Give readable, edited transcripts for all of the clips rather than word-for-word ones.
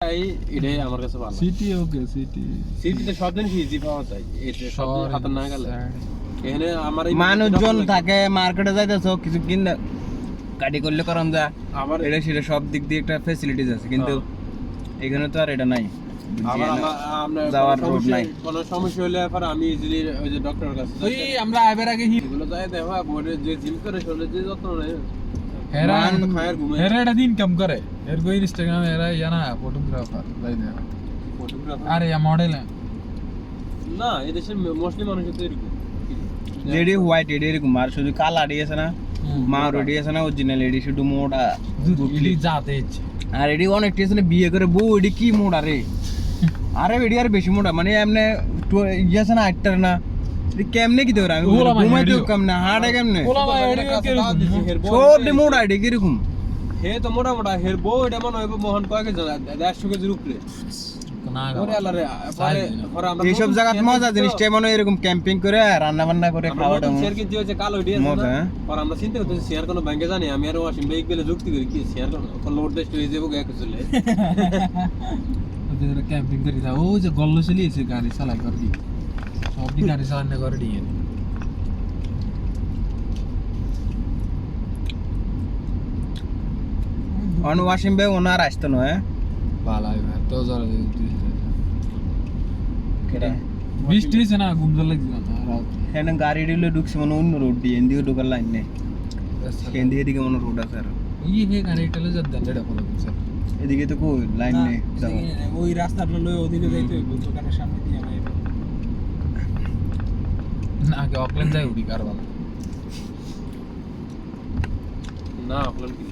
খাই এটাই আমার কাছে ভালো। সিটি ওকে সিটিতে সব দিন ইজি পাওয়া যায়, এটা সব দিন হাতে না গেলে এখানে আমার মানুষজন থাকে মার্কেটে যাইতেছো কিছু কিনে গাড়ি করলে করন যা আবার এটা সেটা সব দিক দিয়ে একটা ফ্যাসিলিটিস আছে, কিন্তু এখানে তো আর এটা নাই। আবার আমরা যাওয়ার রোড নাই। কোনো সমস্যা হলে পর আমি ইজিলি ওই যে ডক্টরের কাছে ওই আমরা আইবার আগে এগুলো যাই দেখো বডি যে জিম করে শরীরে যে যত্ন নেয় হেরা খায়ের ঘুমে হেরা এটা দিন কাম করে এর কই ইনস্টাগ্রামে এরা ইয়ানা ফটোগ্রাফার তাই না ফটোগ্রাফার আরে ইয়া মডেল না এদেশের মোস্টলি মানুষ তো এরকম যেডি হোয়াইট এডি এরকম আর শুধু কালা এডি আছে না, মা রেডি আছে না অরিজিনাল এডি শুধু মোড়া ইলি যাতে ইচ্ছে আর এডি অনেক টেনশনে বিয়ে করে বউ এডি কি মোড়া রে আরে এডি আর বেশি মোড়া মানে এমনে ইয়ে আছে না আটটার না কেমনে কি তোরা আমি ঘুমাইতে কেমনে হাড়ে কেমনে ওলা ভাই এডি সব ডি মোড়া এডি কিরকম হে তো মোটা মোটা হের বউ এটা মনে হয় মোহন কয়েক জন 150 কেজির উপরে না ওরে আল্লাহ রে পরে আমরা এইসব জায়গায় মজা জিনিসটা মনে হয় এরকম ক্যাম্পিং করে রান্না বান্না করে খাওয়াটা শেয়ার কিনতে হচ্ছে কালো ডিএস না পরে আমরা চিন্তা করতেছি শেয়ার কোনো ব্যাংকে জানি আমি আর ওয়াসিম ভাই গেলে যুক্তি করি কি শেয়ার কোন লোড টেস্ট হয়ে যাবো এক চলে ওদের ক্যাম্পিং করি যা ও যে গল্ল চলিয়েছে গাড়ি চালাই করে দি সব দি গাড়ি চালানো করে দিয়ে অন ওয়াসিম ভাই ওনার আসতো নয় ভালাই ভাই তো জরা কেডা বৃষ্টি হয়েছে না ঘুমতে লাগছে না রাত হ্যাঁ গাড়ি ডিলে ঢুকছে মানে অন্য রোড দিয়ে এদিকে ঢোকার লাইন নেই কেন্দি এদিকে মনে রোড আছে আর এই হে গাড়িটা যা দেন এটা ফলো করছে এদিকে তো কই লাইন নেই ওই রাস্তাটা লয়ে ওদিকে যাইতে হইব দোকানের সামনে দিয়ে আমি না আগে অকল্যান্ড যাই উড়ি কার ভালো না আপনার কি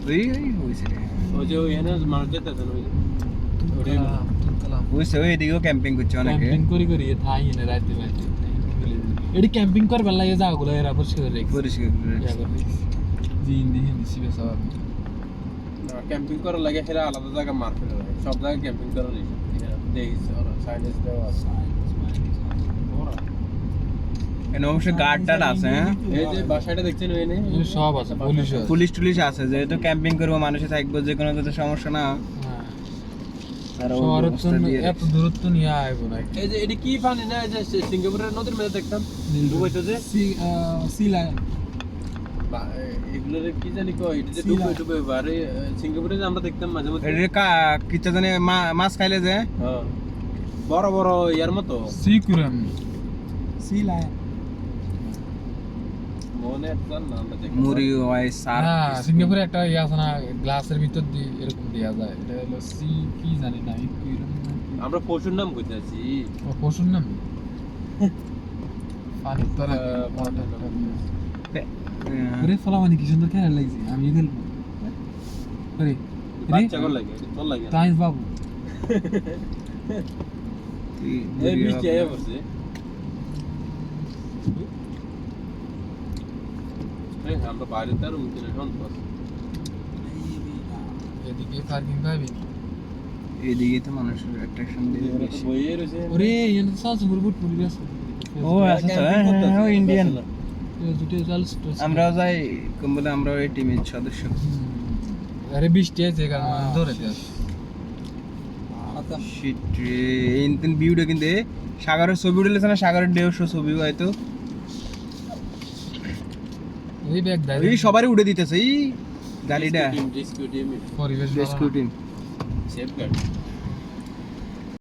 ওই হইছে ওই যে ওই এনে মানুষ যেতেছেন ওই বুঝছে ওই এদিকেও ক্যাম্পিং করছে অনেকে ক্যাম্পিং করি থাই এনে রাতে রাতে এডি ক্যাম্পিং করবে লাগে জায়গাগুলো এরা পরিষ্কার করে রেখে পরিষ্কার করে হিন্দি সিবে সব না ক্যাম্পিং করার লাগে সেটা আলাদা জায়গা মার করে রাখে সব জায়গায় ক্যাম্পিং করা নেই দেখিস ওরা সাইডেস দেওয়া আছে এনে অবশ্য গার্ড টার্ড আছে হ্যাঁ এই যে বাসাটা দেখছেন ওই নেই সব আছে পুলিশ টুলিশ আছে যেহেতু ক্যাম্পিং করবো মানুষে থাকবো যে কোনো যাতে সমস্যা না তারা ওই শহরের ব্যবস্থা জন্য দিয়ে এত দূরত্ব নিয়ে আইবো না এই যে এটি কি পানি না এই যে সিঙ্গাপুরের নদীর মধ্যে দেখতাম ডুবাইতো যে সি লাইন এগুলোর কি জানি কয় এটা যে ডুবে ডুবে বারে সিঙ্গাপুরে যে আমরা দেখতাম মাঝে মাঝে এটা কিচ্ছা জানে মাছ খাইলে যে হ্যাঁ বড় বড় ইয়ার মতো সি কুরাম সি লাইন মনে একটা নাম দেখি মুড়ি হয় সার না সিঙ্গাপুরে একটা ইয়া আছে না গ্লাসের ভিতর দিয়ে এরকম দেয়া যায় এটা হলো সি কি জানি না কুরাম আমরা পশুর নাম কইতে আছি ও পশুর নাম পানি তোরা আরে ফলা মানে কি সুন্দর খেলা লাগছে আমি খেলবো আরে বাচ্চা কর লাগে তোর লাগে তাই বাবু এই বৃষ্টি আয়া পড়ছে এই আমরা বাইরে তার উঠে না শান্ত আছে এদিকে পার্কিং পাবি এদিকে তো মানুষের অ্যাট্রাকশন দিয়ে বেশি বইয়ে রয়েছে ওরে এনে সাজ বুট পুরি আছে ও আচ্ছা হ্যাঁ ইন্ডিয়ান দুটো চাল আমরা যাই কম বলে আমরা এই টিমের সদস্য আরে বৃষ্টি আছে কারণ ধরে দেয় শিট রে ইনতেন ভিউটা কিন্তু সাগরের ছবি উঠেছে না সাগরের ঢেউ ছবি হয়তো এই ব্যাগ দাই এই সবারই উড়ে দিতেছে এই গাড়িটা রেস্কিউ টিম পরিবেশ রেস্কিউ টিম সেফ গার্ড